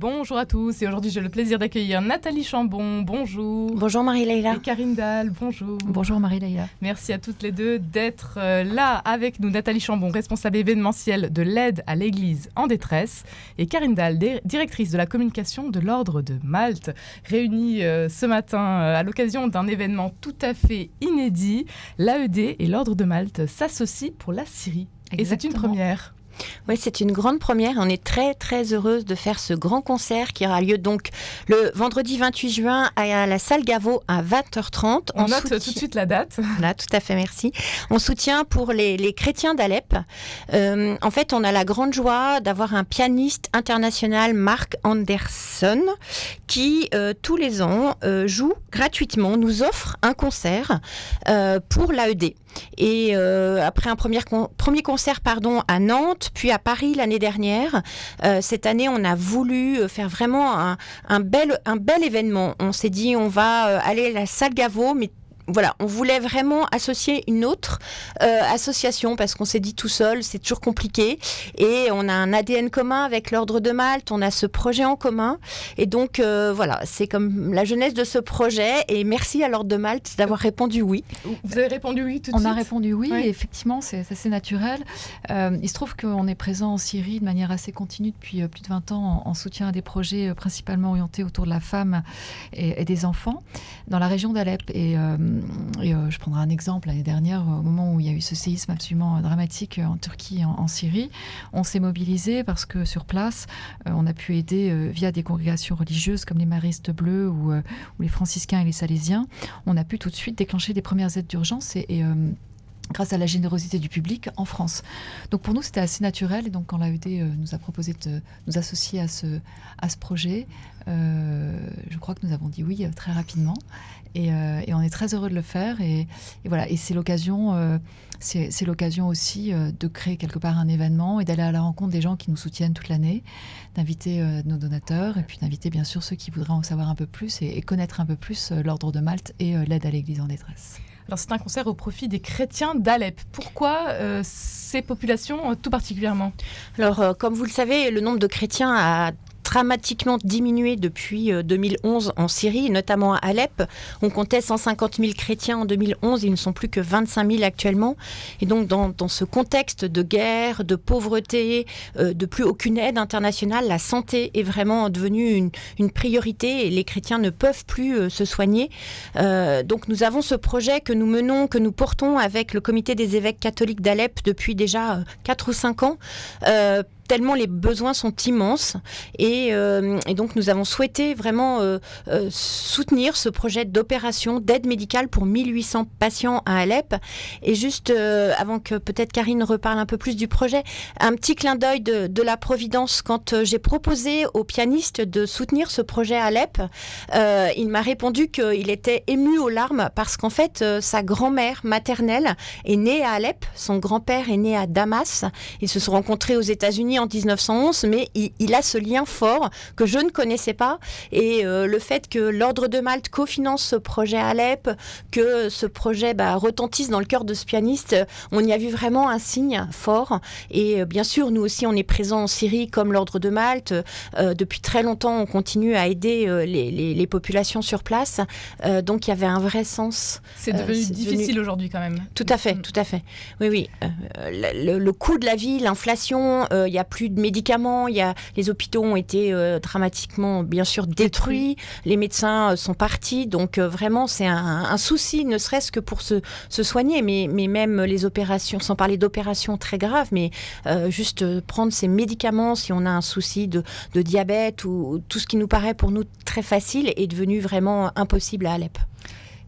Bonjour à tous et aujourd'hui j'ai le plaisir d'accueillir Nathalie Chambon, bonjour. Bonjour Marie-Leila. Et Karine Dahl, bonjour. Bonjour Marie-Leila. Merci à toutes les deux d'être là avec nous. Nathalie Chambon, responsable événementielle de l'aide à l'Église en détresse, et Karine Dahl, directrice de la communication de l'Ordre de Malte, réunie ce matin à l'occasion d'un événement tout à fait inédit. L'AED et l'Ordre de Malte s'associent pour la Syrie. Exactement. Et c'est une première. Oui, c'est une grande première. On est très, très heureuse de faire ce grand concert qui aura lieu donc le vendredi 28 juin à la salle Gaveau à 20h30. On note tout de suite la date. Voilà, tout à fait, merci. On soutient pour les chrétiens d'Alep. En fait, on a la grande joie d'avoir un pianiste international, Mark Anderson, qui tous les ans joue gratuitement, nous offre un concert pour l'AED. Et après un premier concert à Nantes, puis à Paris l'année dernière, cette année on a voulu faire vraiment un bel événement. On s'est dit on va aller à la salle Gaveau, mais voilà, on voulait vraiment associer une autre association parce qu'on s'est dit tout seul, c'est toujours compliqué. Et on a un ADN commun avec l'Ordre de Malte, on a ce projet en commun. Et donc, voilà, c'est comme la jeunesse de ce projet. Et merci à l'Ordre de Malte d'avoir répondu oui. Vous avez répondu oui tout de suite ? On a répondu oui, oui. Et effectivement, c'est assez naturel. Il se trouve qu'on est présent en Syrie de manière assez continue depuis plus de 20 ans en soutien à des projets principalement orientés autour de la femme et des enfants dans la région d'Alep. Et je prendrai un exemple. L'année dernière, au moment où il y a eu ce séisme absolument dramatique en Turquie, en Syrie, on s'est mobilisé parce que sur place, on a pu aider via des congrégations religieuses comme les Maristes Bleus ou les franciscains et les salésiens. On a pu tout de suite déclencher des premières aides d'urgence et grâce à la générosité du public en France. Donc pour nous, c'était assez naturel. Et donc quand l'AED nous a proposé de nous associer à ce projet, je crois que nous avons dit oui très rapidement. Et on est très heureux de le faire. Et voilà. Et c'est l'occasion, c'est l'occasion aussi de créer quelque part un événement et d'aller à la rencontre des gens qui nous soutiennent toute l'année, d'inviter nos donateurs et puis d'inviter bien sûr ceux qui voudraient en savoir un peu plus et connaître un peu plus l'Ordre de Malte et l'aide à l'Église en détresse. Alors c'est un concert au profit des chrétiens d'Alep. Pourquoi ces populations tout particulièrement ? Alors, comme vous le savez, le nombre de chrétiens a dramatiquement diminué depuis 2011 en Syrie, notamment à Alep. On comptait 150 000 chrétiens en 2011, ils ne sont plus que 25 000 actuellement. Et donc dans ce contexte de guerre, de pauvreté, de plus aucune aide internationale, la santé est vraiment devenue une priorité et les chrétiens ne peuvent plus se soigner. Donc nous avons ce projet que nous menons, que nous portons avec le comité des évêques catholiques d'Alep depuis déjà 4 ou 5 ans. Tellement les besoins sont immenses et donc nous avons souhaité vraiment soutenir ce projet d'opération d'aide médicale pour 1800 patients à Alep. Et juste avant que peut-être Karine reparle un peu plus du projet, un petit clin d'œil de la Providence. Quand j'ai proposé au pianiste de soutenir ce projet à Alep, il m'a répondu qu'il était ému aux larmes parce qu'en fait sa grand-mère maternelle est née à Alep, son grand-père est né à Damas. Ils se sont rencontrés aux États-Unis en 1911, mais il a ce lien fort que je ne connaissais pas. Et le fait que l'Ordre de Malte cofinance ce projet à Alep, que ce projet retentisse dans le cœur de ce pianiste, on y a vu vraiment un signe fort. Et bien sûr, nous aussi, on est présents en Syrie comme l'Ordre de Malte. Depuis très longtemps, on continue à aider les populations sur place. Donc, il y avait un vrai sens. C'est devenu difficile aujourd'hui quand même. Tout à fait, tout à fait. Oui. Le coût de la vie, l'inflation, il y a plus de médicaments, les hôpitaux ont été dramatiquement, bien sûr, détruits, les médecins sont partis, donc vraiment c'est un souci, ne serait-ce que pour se soigner, mais même les opérations, sans parler d'opérations très graves, mais juste prendre ces médicaments si on a un souci de diabète ou tout ce qui nous paraît pour nous très facile est devenu vraiment impossible à Alep.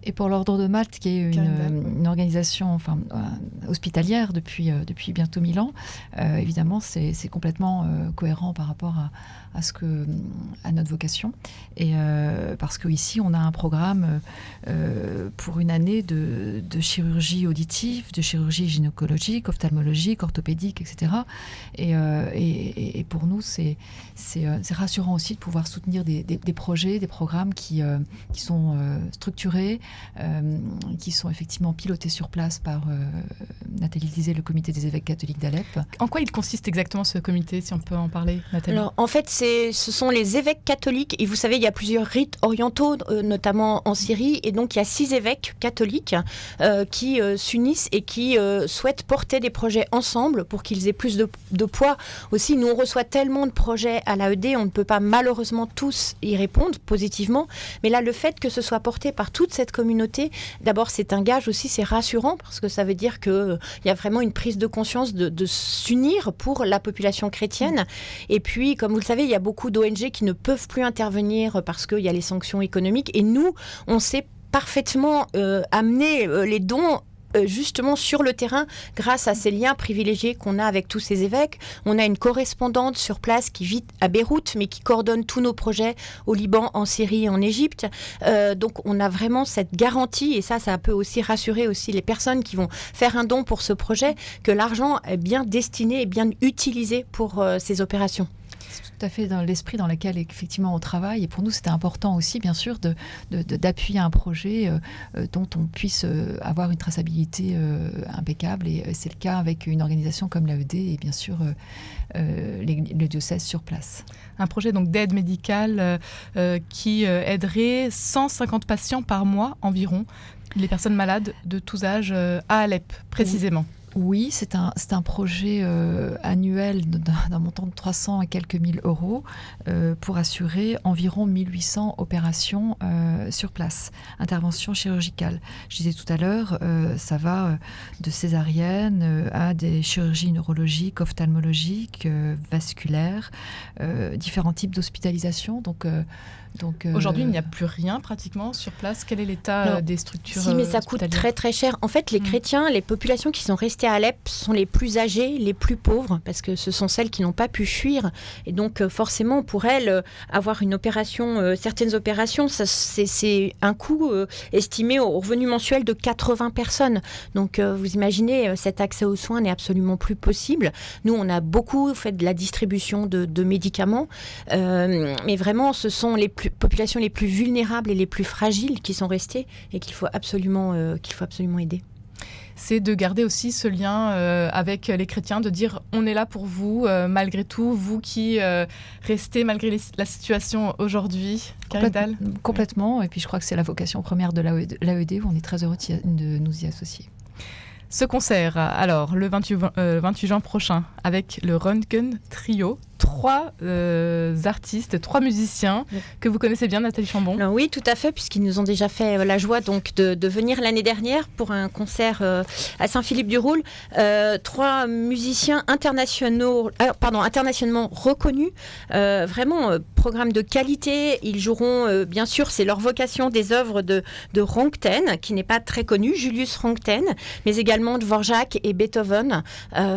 Et pour l'Ordre de Malte, qui est une organisation hospitalière depuis bientôt 1000 ans, évidemment, c'est complètement cohérent par rapport à notre vocation. Et parce qu'ici, on a un programme pour une année de chirurgie auditive, de chirurgie gynécologique, ophtalmologique, orthopédique, etc. Et pour nous, c'est rassurant aussi de pouvoir soutenir des projets, des programmes qui sont structurés, qui sont effectivement pilotés sur place par Nathalie disait le comité des évêques catholiques d'Alep. En quoi il consiste exactement ce comité, si on peut en parler, Nathalie ? Alors, en fait, ce sont les évêques catholiques. Et vous savez, il y a plusieurs rites orientaux, notamment en Syrie. Et donc, il y a 6 évêques catholiques qui s'unissent et qui souhaitent porter des projets ensemble pour qu'ils aient plus de poids. Aussi, nous, on reçoit tellement de projets à l'AED, on ne peut pas malheureusement tous y répondre positivement. Mais là, le fait que ce soit porté par toute cette communauté, d'abord, c'est un gage aussi, c'est rassurant parce que ça veut dire qu'il y a vraiment une prise de conscience de s'unir pour la population chrétienne. Et puis, comme vous le savez, il y a beaucoup d'ONG qui ne peuvent plus intervenir parce qu'il y a les sanctions économiques. Et nous, on sait parfaitement amener les dons justement sur le terrain grâce à ces liens privilégiés qu'on a avec tous ces évêques. On a une correspondante sur place qui vit à Beyrouth mais qui coordonne tous nos projets au Liban, en Syrie et en Égypte. Donc on a vraiment cette garantie et ça peut aussi rassurer aussi les personnes qui vont faire un don pour ce projet que l'argent est bien destiné et bien utilisé pour ces opérations. Tout à fait dans l'esprit dans lequel effectivement on travaille et pour nous c'était important aussi bien sûr d'appuyer un projet dont on puisse avoir une traçabilité impeccable et c'est le cas avec une organisation comme l'AED et bien sûr le diocèse sur place. Un projet donc d'aide médicale qui aiderait 150 patients par mois environ, les personnes malades de tous âges à Alep précisément. Oui, c'est un projet annuel d'un montant de 300 et quelques mille euros pour assurer environ 1800 opérations sur place, interventions chirurgicales. Je disais tout à l'heure, ça va de césarienne à des chirurgies neurologiques, ophtalmologiques, vasculaires, différents types d'hospitalisation. Donc, aujourd'hui, il n'y a plus rien pratiquement sur place. Quel est l'état des structures Si, mais ça coûte très très cher. En fait, les chrétiens, les populations qui sont restées à Alep sont les plus âgées, les plus pauvres, parce que ce sont celles qui n'ont pas pu fuir. Et donc, forcément, pour elles, avoir une opération, certaines opérations, c'est un coût estimé au revenu mensuel de 80 personnes. Donc, vous imaginez, cet accès aux soins n'est absolument plus possible. Nous, on a beaucoup fait de la distribution de médicaments, mais vraiment, ce sont les populations les plus vulnérables et les plus fragiles qui sont restées et qu'il faut absolument aider. C'est de garder aussi ce lien avec les chrétiens, de dire on est là pour vous, malgré tout, vous qui restez malgré la situation aujourd'hui. Carindal ? Complètement, et puis je crois que c'est la vocation première de l'AED où on est très heureux de nous y associer. Ce concert, alors, le 28 juin prochain, avec le Röntgen Trio, 3 artistes, 3 musiciens que vous connaissez bien, Nathalie Chambon. Alors oui, tout à fait, puisqu'ils nous ont déjà fait la joie donc, de venir l'année dernière pour un concert à Saint-Philippe-du-Roule. 3 musiciens internationalement reconnus, vraiment programme de qualité. Ils joueront, bien sûr, c'est leur vocation, des œuvres de Röntgen, qui n'est pas très connu, Julius Röntgen, mais également Dvorak et Beethoven.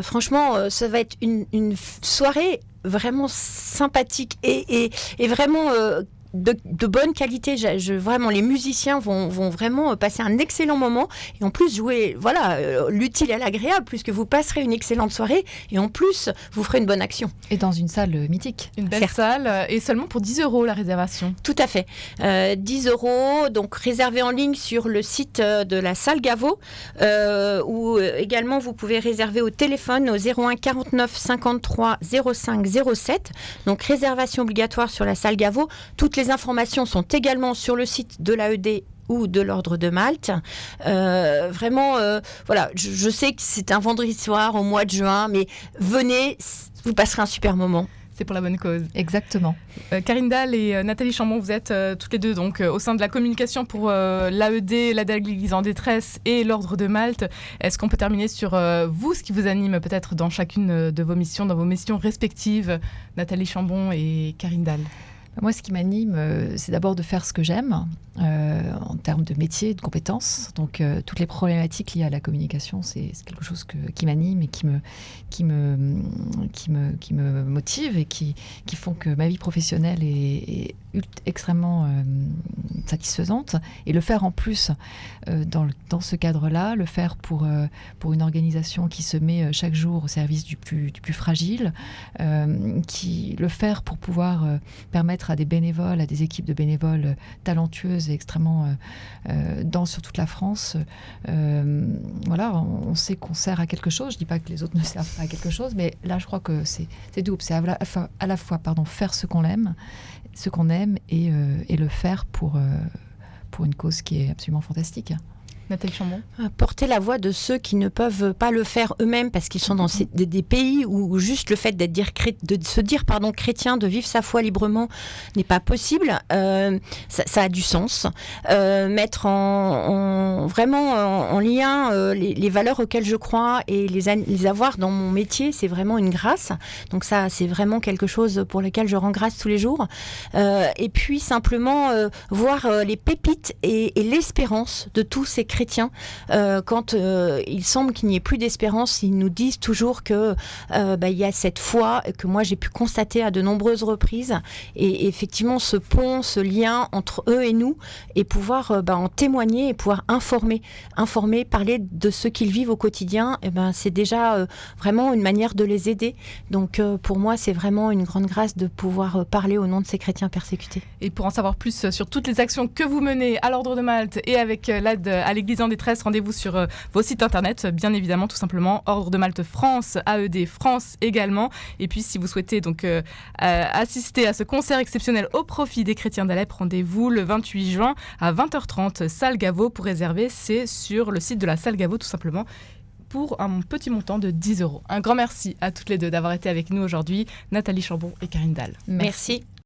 Franchement, ça va être une soirée vraiment sympathique et vraiment de bonne qualité. Vraiment, les musiciens vont vraiment passer un excellent moment et en plus jouer l'utile et l'agréable puisque vous passerez une excellente soirée et en plus vous ferez une bonne action. Et dans une salle mythique. Une belle salle et seulement pour 10 € la réservation. Tout à fait. 10 €, donc réservé en ligne sur le site de la salle Gaveau ou également vous pouvez réserver au téléphone au 01 49 53 05 07. Donc réservation obligatoire sur la salle Gaveau. Toutes les informations sont également sur le site de l'AED ou de l'Ordre de Malte. Vraiment, je sais que c'est un vendredi soir au mois de juin, mais venez, vous passerez un super moment. C'est pour la bonne cause. Exactement. Carindal et Nathalie Chambon, vous êtes toutes les deux donc, au sein de la communication pour l'AED, l'aide à l'Église en détresse et l'Ordre de Malte. Est-ce qu'on peut terminer sur vous, ce qui vous anime peut-être dans chacune de vos missions, dans vos missions respectives, Nathalie Chambon et Carindal ? Moi, ce qui m'anime, c'est d'abord de faire ce que j'aime, en termes de métier, de compétences. Donc, toutes les problématiques liées à la communication, c'est quelque chose qui m'anime et qui me motive et qui font que ma vie professionnelle est extrêmement satisfaisante. Et le faire en plus dans ce cadre-là, le faire pour une organisation qui se met chaque jour au service du plus fragile, le faire pour pouvoir permettre permettre à des bénévoles, à des équipes de bénévoles talentueuses et extrêmement sur toute la France. Voilà, on sait qu'on sert à quelque chose. Je ne dis pas que les autres ne servent pas à quelque chose, mais là, je crois que c'est double. C'est à la fois faire ce qu'on aime et le faire pour une cause qui est absolument fantastique. Nathalie Chambon. Porter la voix de ceux qui ne peuvent pas le faire eux-mêmes parce qu'ils sont dans des pays où juste le fait de se dire chrétien, de vivre sa foi librement n'est pas possible. Ça a du sens. Mettre vraiment en lien les valeurs auxquelles je crois et les avoir dans mon métier, c'est vraiment une grâce. Donc ça, c'est vraiment quelque chose pour lequel je rends grâce tous les jours. Et puis simplement voir les pépites et l'espérance de tous ces chrétiens. Quand il semble qu'il n'y ait plus d'espérance, ils nous disent toujours que il y a cette foi que moi j'ai pu constater à de nombreuses reprises et effectivement ce pont, ce lien entre eux et nous et pouvoir en témoigner et pouvoir informer, parler de ce qu'ils vivent au quotidien, c'est déjà vraiment une manière de les aider. Donc pour moi c'est vraiment une grande grâce de pouvoir parler au nom de ces chrétiens persécutés. Et pour en savoir plus sur toutes les actions que vous menez à l'Ordre de Malte et avec l'aide à l'Église en détresse, rendez-vous sur vos sites internet, bien évidemment, tout simplement, Ordre de Malte France, AED France également. Et puis, si vous souhaitez donc assister à ce concert exceptionnel au profit des chrétiens d'Alep, rendez-vous le 28 juin à 20h30, salle Gaveau. Pour réserver, c'est sur le site de la salle Gaveau, tout simplement, pour un petit montant de 10 €. Un grand merci à toutes les deux d'avoir été avec nous aujourd'hui, Nathalie Chambon et Karine Dahl. Merci.